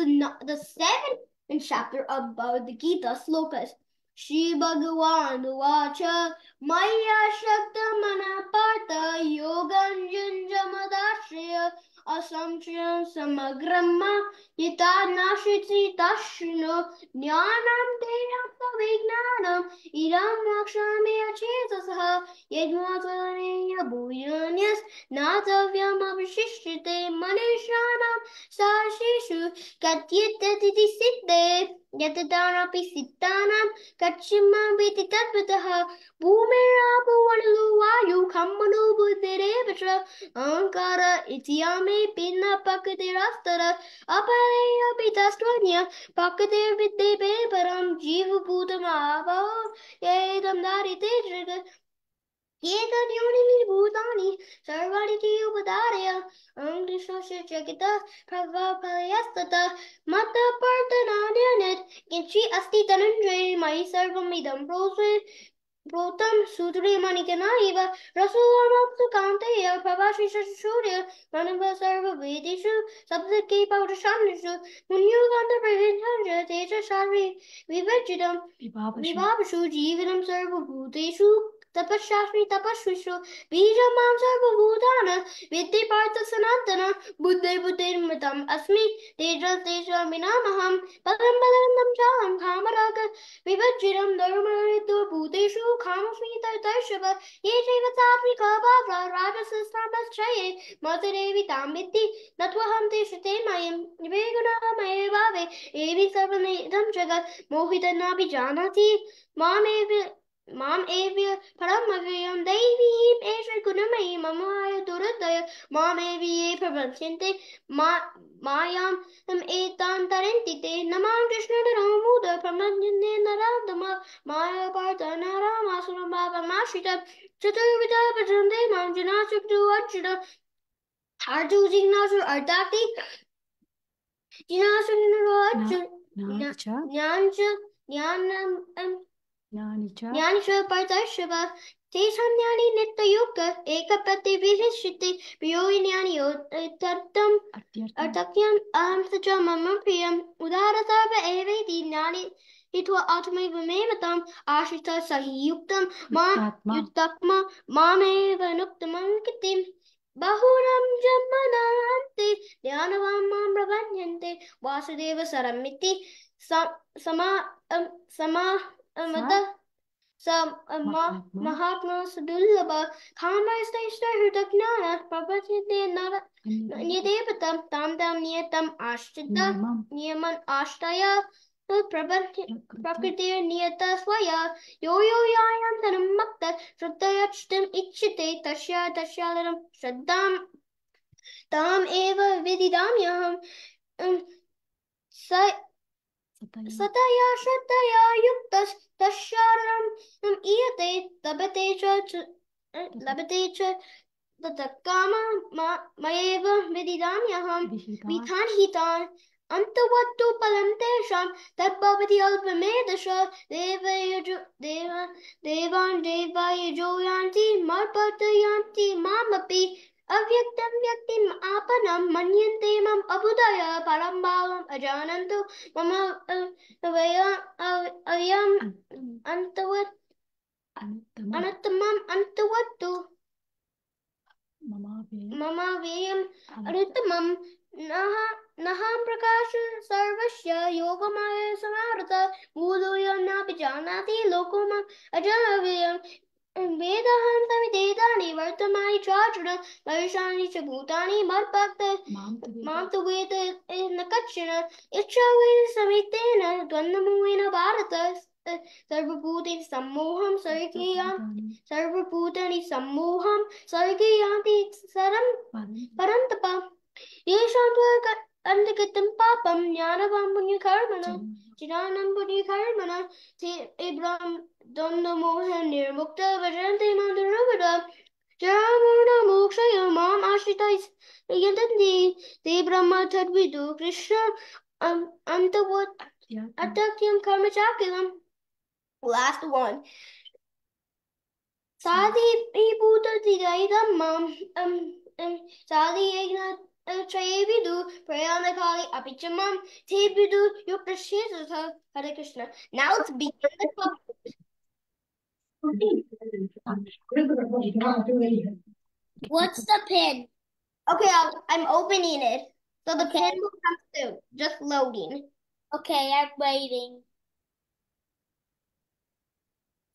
the 7th chapter of Bhagavad Gita slokas. Shri Bhagavan Vacha Maya Shakta Manapartha Yoganjan Jamadashya Asamshya Samagrama Yitanashiti Tashno Jnanam Deyam Savijnanam Idam Lakshami Achetasaha Yajmatvaneya Bhujanyas Natavyam Avishishite Manishanam Sashishu Katyatati Siddhe Yatadanapi Sittanam Kachima Viti Tatvataha Bhumirapu Vayu Kamanu Buddhirevacha Ankara Ityame Pina Pakadirastara Apaya Pitastvanya Pakadir Vidde Beparam Jiva Bhutamava Yedam Dari Tejaga Yekaduni Bhutani Sarvani Upadarya Krishna Jagita Pravapalayastata Mata Parthanadyanet Kinchi Asti Tanandre Mai Sarvamidam Protam Sudri Manikanaiva Rasulamapsu Kanteya Pravashi Shurya Manava Sarva Vedishu Sabzaki Paudashanishu Munyuganda Pravinhanja Teja Shari Vivajidam Vivabashu Jivanam Sarva Bhuteshu Tapashashmi Tapashvishu Bijamam Sarva Bhutana Vidhi Partha Sanatana Buddhe Matam Asmi Teja Minamaham Padam Jalam Kamaraga Vivajidam Dharmaritu Bhuteshu Kamasmi Tarshava Yesheva Satvika Bhava Rajasasambas Chaye Matadevi Tambiti Natwaham Teshate Mayam Veguna Maye Bhave Evi Sarvanedam Jagat Mohita Nabi Janati Mame Mam evya paramagayam Devim Esha Gunamai Mamaya Duradaya Mam evya Prabhachinte Mayam Etam Tarentite Namam Krishna Ramuda Pramadine Naradama Maya Partana Ramasura Baba Mashita Chaturvita Pajande Manjana Suktu Arjuna Arju Jignasur Ardati Jinasur Arjuna Nyanam Jnana Parthashava Tesanyani Nityuka Ekapati Vihishiti Vyoinyani Tattam Artakyam Amsacha Mama Priyam Udaratava Evedi Nani Hitwa Atme Vimematam Ashita Sahiyuktam Ma Yutakma Mameva Nuktamam Kitim Bahuram Jamanante Dhyanavamam Ravanyante Vasudeva Saramiti Sama Mahatma Sudulaba Kamarsteshta Hridaknana Prabhati Nyadevatam Tam Tam Niyatam Ashtita Niyaman Ashtaya Prakriti Niyata Swaya Yo Yo Yayam Tanam Makta Shraddayachtam Ichite Tasya Tasyalanam Shraddam Tam Eva Vididam Yaham Sataya Shraddaya Yuktas Tasharam Iyate Labate cha Tatakama Maeva Vididamyaham Vitan Hitan Antavattu Palantesham Tabhavati Alpamedasha Devan Devaya Joyanti Marpatayanti Mamapi Avyaktam Vyaktim Apanam Manyante Mam Abudaya Parambalam Ajanantu Mama Ayam Antavat Anattamam Antavattu Mama Vyam Arittamam Naham Prakasha Sarvasya Yogamaya Samarata Udoyam Napi Janati Lokumam Ajavyam Vedaham Samitedani Vartamani Chajana Varishani Chabutani Marpakta Mamtaveta Nakachana Ichawin Samitena Dwanamuina Bharata Sarvabhuti Sammoham Sarvabhutani Sammoham Sargayanti Saram Parantapa Yeshantu Andikatam Papam Jnanavam Punya Karmana Jnanam Punya Karmana Ibram Donna Mohan Nirmukta Vajanti Mandarabada Jamuna Mokshaya Mam Ashita Yantandi Te Brahma Tadvidu Krishna Antavat Atakyam Karma Chakilam. Last one. Sadi Ibuta Tigaidam Sadi Egna Trayevidu Prayanakali Apichamam Tebidu Yukashita Hare Krishna. Now let's begin the talk. What's the pin? Okay, I'm opening it. So the pin will come soon. Just loading. Okay, I'm waiting.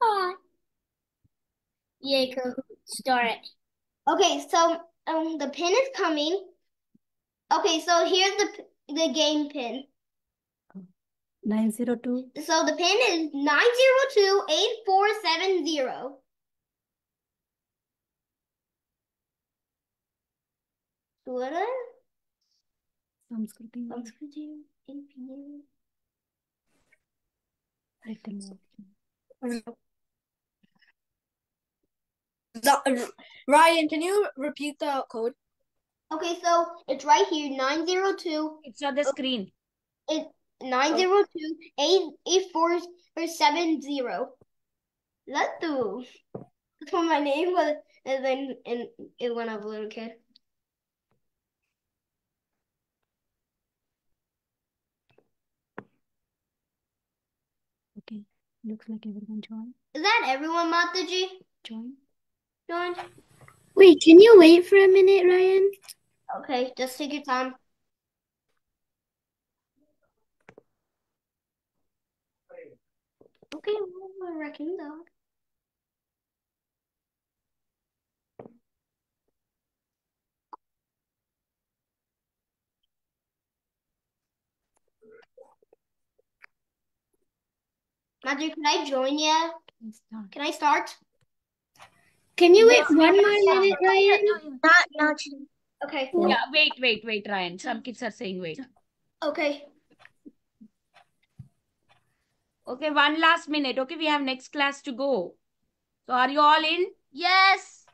Hi. Yeah, go start. Okay, so the pin is coming. Okay, so here's the game pin. 902. So the pin is 902-8470. Swara? Samskriti. Ryan, can you repeat the code? Okay, so it's right here, 902. It's on the screen. It's 902-8470. Let's do. That's what my name was, and then it went up a little kid. Okay, looks like everyone joined. Is that everyone, Mataji? Join. Wait, can you wait for a minute, Ryan? Okay, just take your time. Okay, well, wrecking dog. Mataji, can I join you? Can I start? Can you wait 1 more minute, Ryan? Not. Okay. Yeah, wait, Ryan. Some kids are saying wait. Okay. Okay, 1 last minute. Okay, we have next class to go. So are you all in? Yes.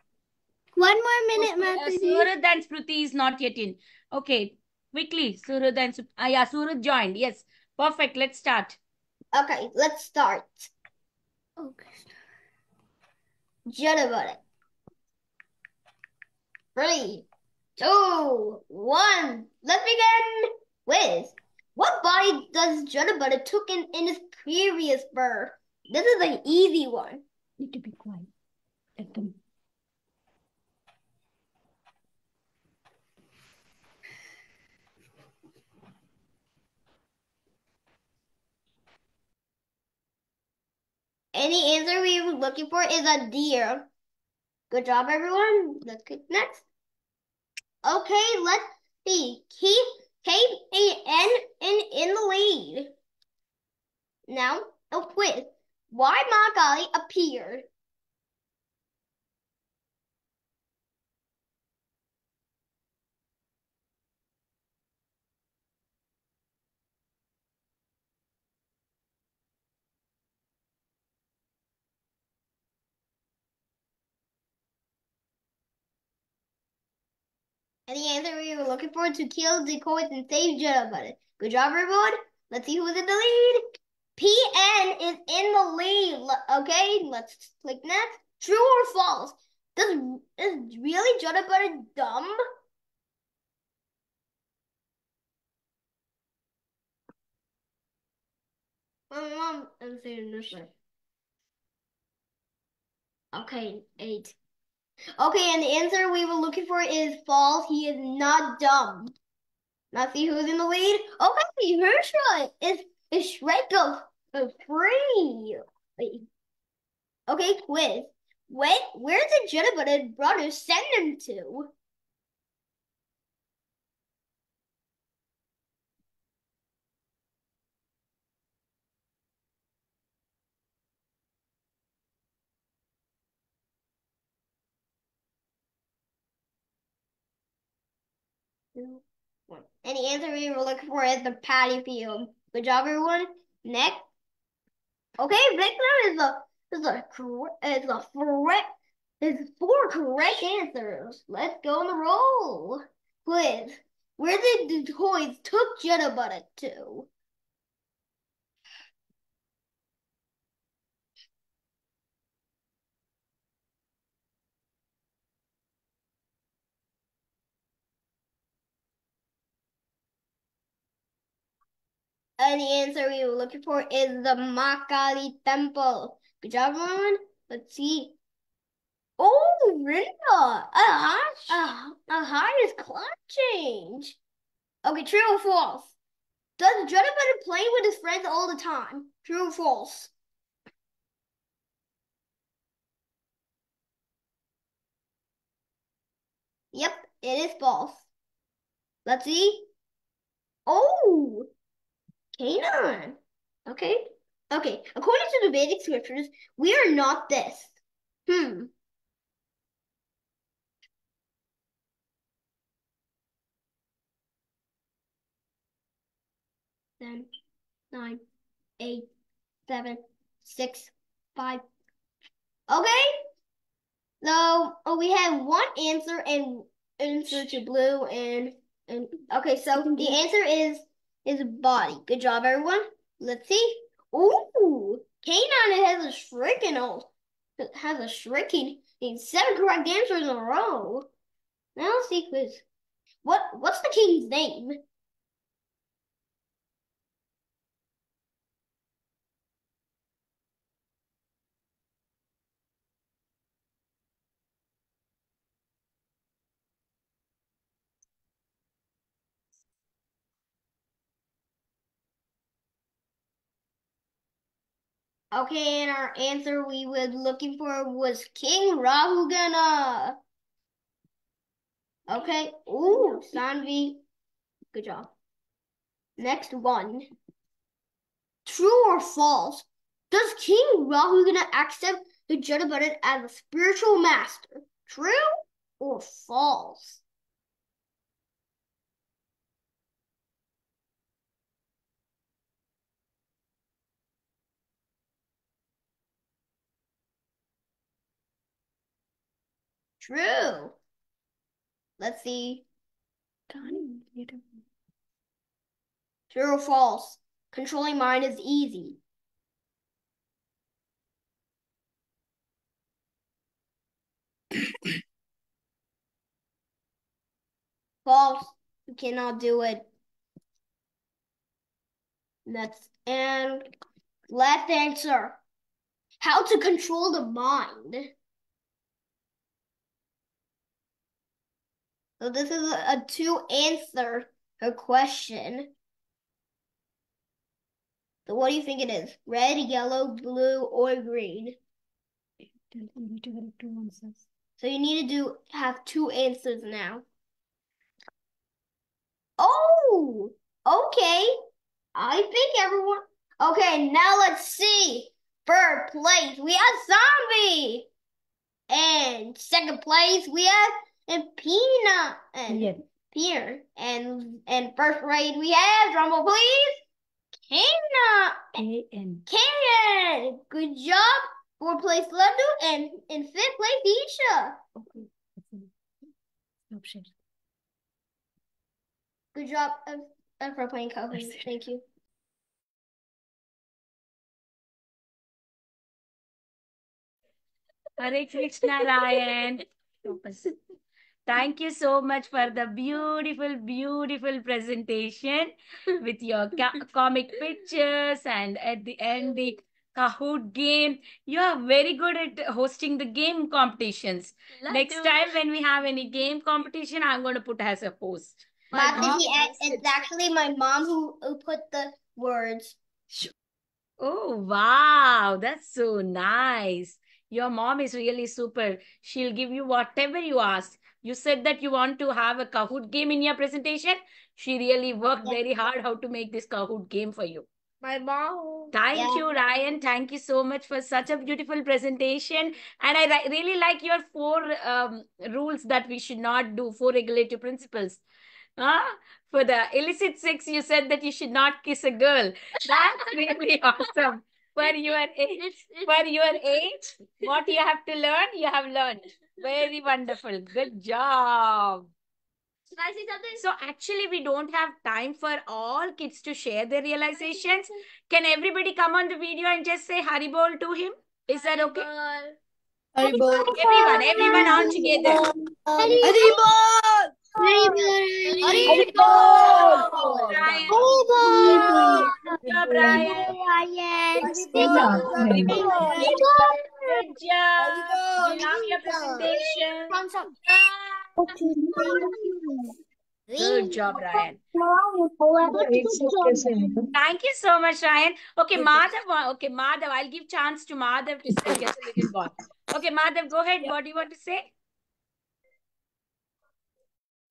1 more minute, Okay, Mataji. Surad and Smriti is not yet in. Okay, quickly. Surad and yeah, Surad joined. Yes, perfect. Let's start. Okay, let's start. Okay. Jada Bharat. 3, 2, 1. Let's begin with what body does Jada Bharat took in his previous birth? This is an easy one. Need to be quiet. Let them. Any answer we were looking for is a deer. Good job, everyone. Let's click next. Okay, let's see. K-A-N in the lead. Now, a quiz. Why Magali appeared? And the answer we were looking for to kill decoys and save Jada Bharat. Good job, everyone. Let's see who's in the lead. PN is in the lead. Okay, let's click next. True or false? Is really Jada Bharat dumb? My mom is saying this way. Okay, 8. Okay, and the answer we were looking for is false. He is not dumb. Now see who's in the lead? Okay, Herschel is Shrek of free. Wait. Okay, quiz. Where did Jennifer brother send him to? And the answer we were looking for is the paddy field. Good job, everyone. Next. Okay, next one is 4 correct answers. Let's go on the roll. Quiz. Where did the toys took Jetta Butter to? And the answer we were looking for is the Makali Temple. Good job, everyone. Let's see. Oh, Rinda! A highest climate change. Okay, true or false? Does Jonathan play with his friends all the time? True or false? Yep, it is false. Let's see. Oh, Canaan. Okay. Okay, according to the Vedic scriptures, we are not this. 10, 9, 8, 7, 6, 5. Okay. So we have one answer and answer to blue and okay, so the answer is body. Good job, everyone. Let's see. Ooh, Canaan has a shrinking 7 correct answers in a row. Now let's see quiz. What's the king's name? Okay, and our answer we were looking for was King Rahugana. Okay. Ooh, Sanvi. Good job. Next one. True or false? Does King Rahu gonna accept the Jada Bharat as a spiritual master? True or false? True. Let's see. True or false? Controlling mind is easy. False. You cannot do it. And last answer. How to control the mind. So this is a two answer her question. So what do you think it is? Red, yellow, blue, or green? You need to get 2 answers. So you need to have 2 answers now. Oh, okay. I think everyone. Okay, now let's see. Third place, we have Zombie. And second place, we have Peanut. And Peter. And first place, we have, drumroll please, Kena. Karen. Good job. Fourth place, Landu. And in fifth place, Isha. Okay. Good job for playing co-host. Thank you. Hare Krishna, Ryan. Thank you so much for the beautiful, beautiful presentation with your comic pictures and at the end the Kahoot game. You are very good at hosting the game competitions. Next time when we have any game competition, I'm going to put as a host. Mataji, it's actually my mom who put the words. Oh, wow. That's so nice. Your mom is really super. She'll give you whatever you ask. You said that you want to have a Kahoot game in your presentation. She really worked very hard how to make this Kahoot game for you. My mom. Thank you, Ryan. Thank you so much for such a beautiful presentation. And I really like your 4 rules that we should not do, 4 regulative principles. For the illicit sex, you said that you should not kiss a girl. That's really awesome. For your age, what you have to learn, you have learned. Very wonderful. Good job. Should I say something? So actually, we don't have time for all kids to share their realizations. Can everybody come on the video and just say Haribol to him? Is that okay? Haribol. Everyone all together. Haribol. Good job. We love your presentation. Good job, Ryan. Thank you so much, Ryan. Okay, Madhav. Okay, Madhav. I'll give chance to Madhav to say just a little more. Okay, Madhav, go ahead. What do you want to say?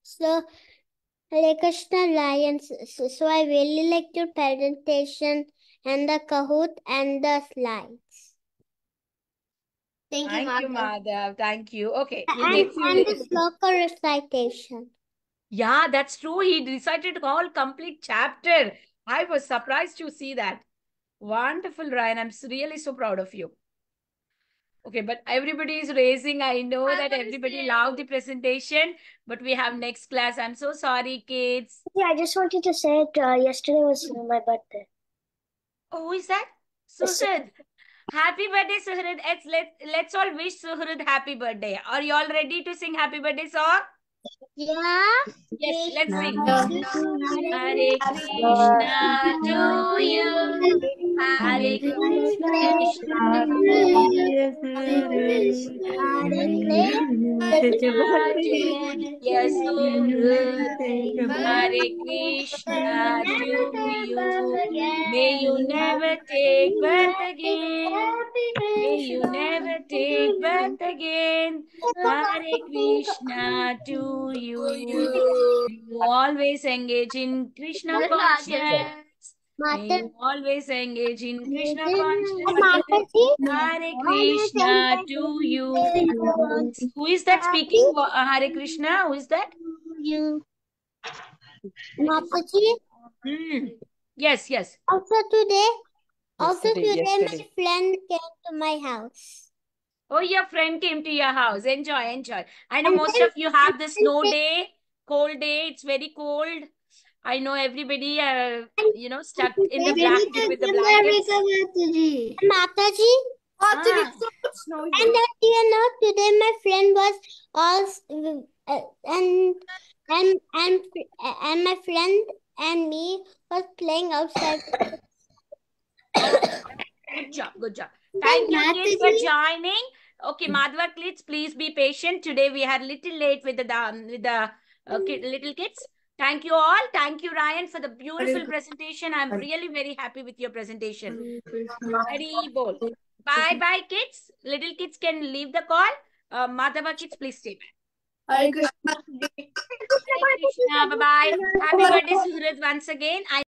So, Hare Krishna, Ryan. So I really liked your presentation and the Kahoot and the slides. Thank you, Madhav. Thank you. Okay. And the sloka recitation. Yeah, that's true. He recited the whole complete chapter. I was surprised to see that. Wonderful, Ryan. I'm really so proud of you. Okay, but everybody is raising. I know that everybody loved the presentation, but we have next class. I'm so sorry, kids. Yeah, I just wanted to say it. Yesterday was my birthday. Oh, is that? Suhrid. Happy birthday, Suhrid. Let's all wish Suhrid happy birthday. Are you all ready to sing happy birthday song? Yeah. Yes, let's sing. Hare Krishna to you. Hare Krishna to yes, Hare Krishna to you. May you never take birth again. May you never take birth again. Hare Krishna to you. You always engage in Krishna consciousness. May you always engage in Krishna consciousness. Mataji, Hare Krishna to you. Who is that speaking? Hare Krishna. Who is that? Mataji, Yes, yes. also today my Yesterday. friend came to my house. Oh, your friend came to your house. Enjoy, enjoy. I know And most then- of you have the snow day, cold day. It's very cold. I know everybody, stuck in the blanket with the blankets. Mataji, Ah. and then today my friend was all and my friend and me was playing outside. Good job, good job. Thank you, kids, for joining. Okay, Madhva kids, please be patient. Today we are little late with the little kids. Thank you all. Thank you, Ryan, for the beautiful presentation. I'm really very happy with your presentation. Hari bol. Bye, bye, kids. Little kids can leave the call. Madhava kids, please stay back. Hare Krishna. Hare Krishna. Bye bye. Happy birthday, Suraj, once again.